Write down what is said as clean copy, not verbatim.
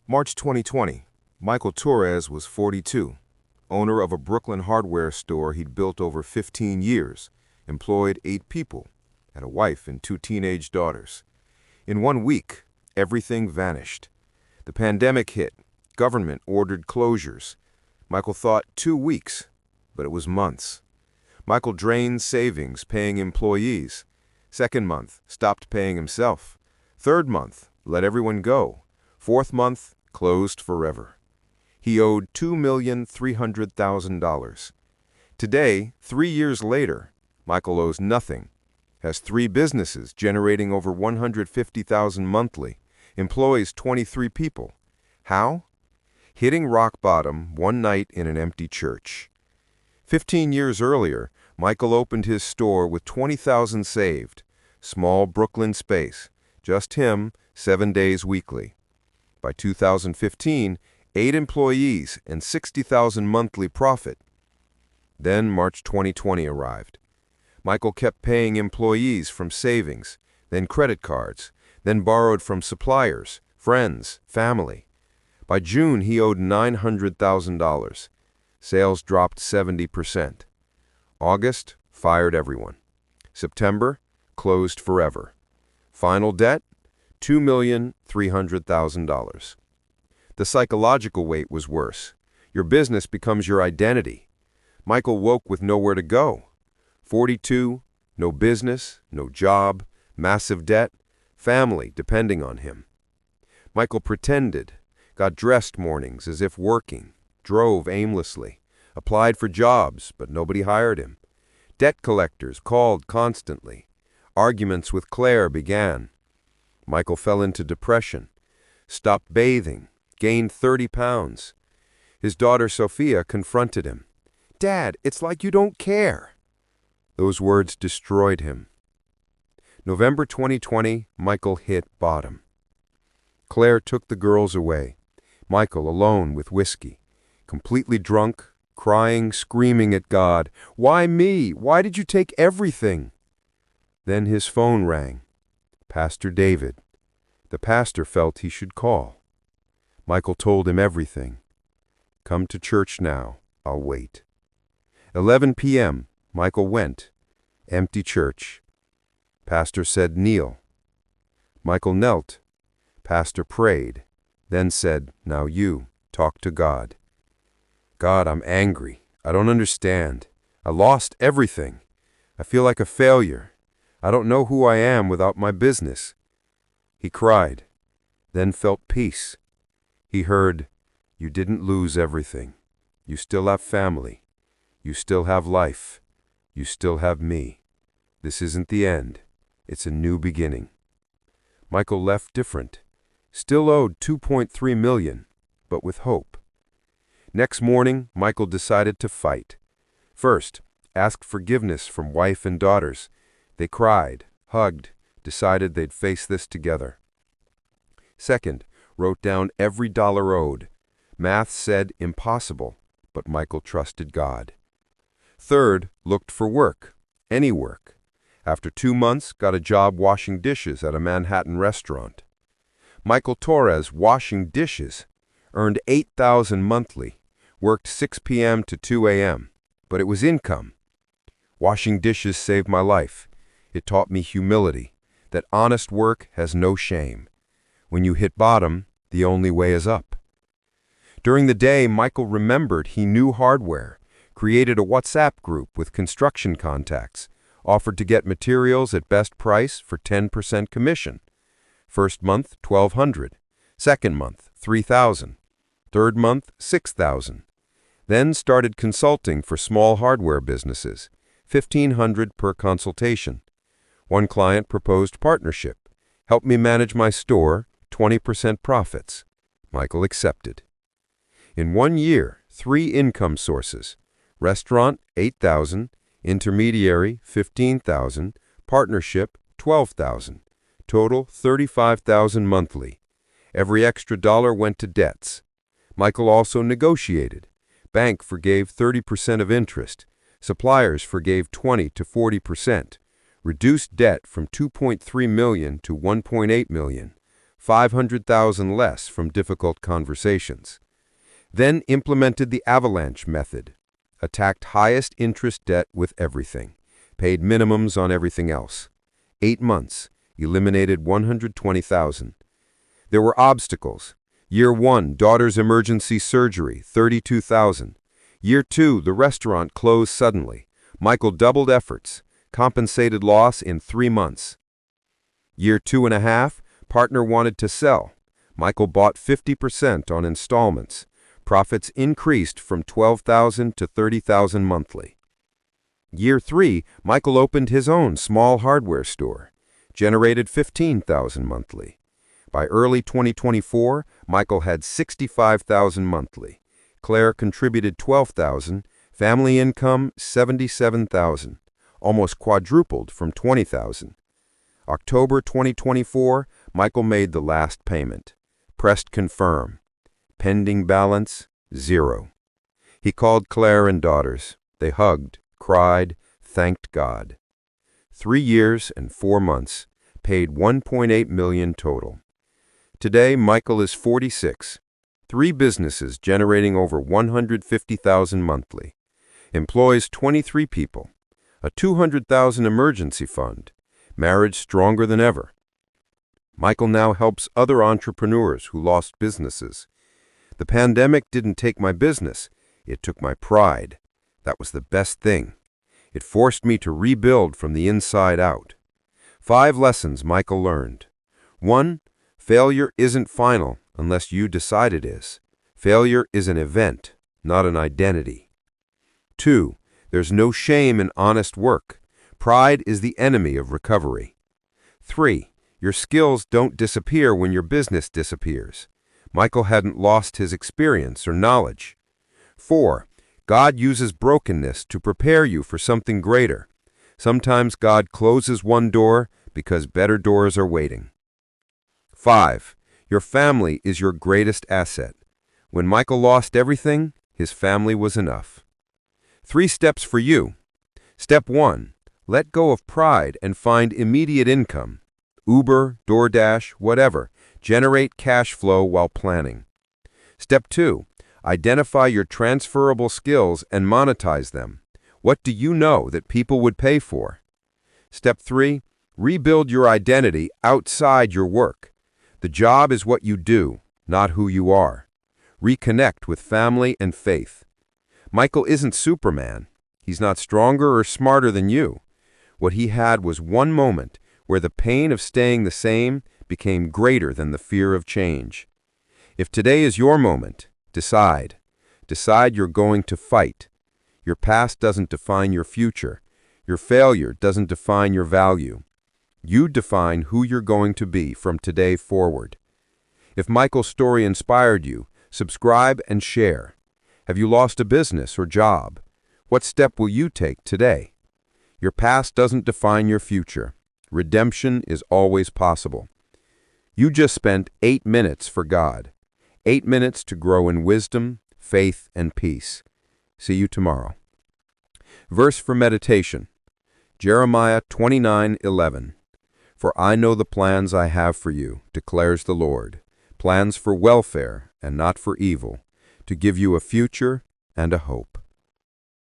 March 2020, Michael Torres was 42, owner of a Brooklyn hardware store he'd built over 15 years, employed 8 people, had a wife and 2 teenage daughters. In 1 week, everything vanished. The pandemic hit, government ordered closures. Michael thought 2 weeks, but it was months. Michael drained savings paying employees. Second month, stopped paying himself. Third month, let everyone go. Fourth month, closed forever. He owed $2,300,000. Today, 3 years later, Michael owes nothing, has 3 businesses generating over $150,000 monthly, employs 23 people. How? Hitting rock bottom one night in an empty church. 15 years earlier, Michael opened his store with $20,000 saved, small Brooklyn space, just him, 7 days weekly. By 2015, 8 employees and $60,000 monthly profit. Then March 2020 arrived. Michael kept paying employees from savings, then credit cards, then borrowed from suppliers, friends, family. By June, he owed $900,000. Sales dropped 70%. August, fired everyone. September, closed forever. Final debt, $2,300,000. The psychological weight was worse. Your business becomes your identity. Michael woke with nowhere to go. 42, no business, no job, massive debt, family depending on him. Michael pretended, got dressed mornings as if working, drove aimlessly, applied for jobs, but nobody hired him. Debt collectors called constantly. Arguments with Claire began. Michael fell into depression, stopped bathing, gained 30 pounds. His daughter Sophia confronted him. "Dad, it's like you don't care." Those words destroyed him. November 2020, Michael hit bottom. Claire took the girls away. Michael alone with whiskey, completely drunk, crying, screaming at God. "Why me? Why did you take everything?" Then his phone rang. Pastor David. The pastor felt he should call. Michael told him everything. "Come to church now. I'll wait." 11 p.m. Michael went. Empty church. Pastor said, "Kneel." Michael knelt. Pastor prayed, then said, "Now you talk to God." "God, I'm angry. I don't understand. I lost everything. I feel like a failure. I don't know who I am without my business." He cried, then felt peace. He heard, "You didn't lose everything. You still have family. You still have life. You still have me. This isn't the end. It's a new beginning." Michael left different. Still owed $2.3 million, but with hope. Next morning, Michael decided to fight. First, asked forgiveness from wife and daughters. They cried, hugged, decided they'd face this together. Second, wrote down every dollar owed. Math said impossible, but Michael trusted God. Third, looked for work, any work. After 2 months, got a job washing dishes at a Manhattan restaurant. Michael Torres washing dishes, earned $8,000 monthly, worked 6 p.m. to 2 a.m., but it was income. Washing dishes saved my life. It taught me humility, that honest work has no shame. When you hit bottom, the only way is up. During the day, Michael remembered he knew hardware, created a WhatsApp group with construction contacts, offered to get materials at best price for 10% commission. First month, $1,200. Second month, $3,000. Third month, $6,000. Then started consulting for small hardware businesses, $1,500 per consultation. One client proposed partnership. "Help me manage my store, 20% profits." Michael accepted. In 1 year, 3 income sources. Restaurant, $8,000. Intermediary, $15,000. Partnership, $12,000. Total, $35,000 monthly. Every extra dollar went to debts. Michael also negotiated. Bank forgave 30% of interest. Suppliers forgave 20 to 40%. Reduced debt from $2.3 million to $1.8 million. $500,000 less from difficult conversations. Then implemented the avalanche method, attacked highest interest debt with everything, paid minimums on everything else. 8 months, eliminated $120,000. There were obstacles. Year 1, daughter's emergency surgery, $32,000. Year 2, the restaurant closed suddenly. Michael doubled efforts, compensated loss in 3 months. Year 2.5, partner wanted to sell. Michael bought 50% on installments. Profits increased from $12,000 to $30,000 monthly. Year 3, Michael opened his own small hardware store, generated $15,000 monthly. By early 2024, Michael had $65,000 monthly. Claire contributed $12,000, family income $77,000, almost quadrupled from $20,000. October 2024, Michael made the last payment. Pressed confirm. Pending balance, 0. He called Claire and daughters. They hugged, cried, thanked God. 3 years and 4 months, paid $1.8 million total. Today, Michael is 46. 3 businesses generating over $150,000 monthly. Employs 23 people. A $200,000 emergency fund. Marriage stronger than ever. Michael now helps other entrepreneurs who lost businesses. The pandemic didn't take my business. It took my pride. That was the best thing. It forced me to rebuild from the inside out. 5 lessons Michael learned. 1. Failure isn't final unless you decide it is. Failure is an event, not an identity. 2. There's no shame in honest work. Pride is the enemy of recovery. 3. Your skills don't disappear when your business disappears. Michael hadn't lost his experience or knowledge. 4. God uses brokenness to prepare you for something greater. Sometimes God closes one door because better doors are waiting. 5. Your family is your greatest asset. When Michael lost everything, his family was enough. 3 steps for you. Step 1. Let go of pride and find immediate income. Uber, DoorDash, whatever. Generate cash flow while planning. Step 2. Identify your transferable skills and monetize them. What do you know that people would pay for? Step 3. Rebuild your identity outside your work. The job is what you do, not who you are. Reconnect with family and faith. Michael isn't Superman. He's not stronger or smarter than you. What he had was one moment where the pain of staying the same became greater than the fear of change. If today is your moment, decide. Decide you're going to fight. Your past doesn't define your future. Your failure doesn't define your value. You define who you're going to be from today forward. If Michael's story inspired you, subscribe and share. Have you lost a business or job? What step will you take today? Your past doesn't define your future. Redemption is always possible. You just spent 8 minutes for God. 8 minutes to grow in wisdom, faith, and peace. See you tomorrow. Verse for meditation. Jeremiah 29:11. For I know the plans I have for you, declares the Lord, plans for welfare and not for evil, to give you a future and a hope.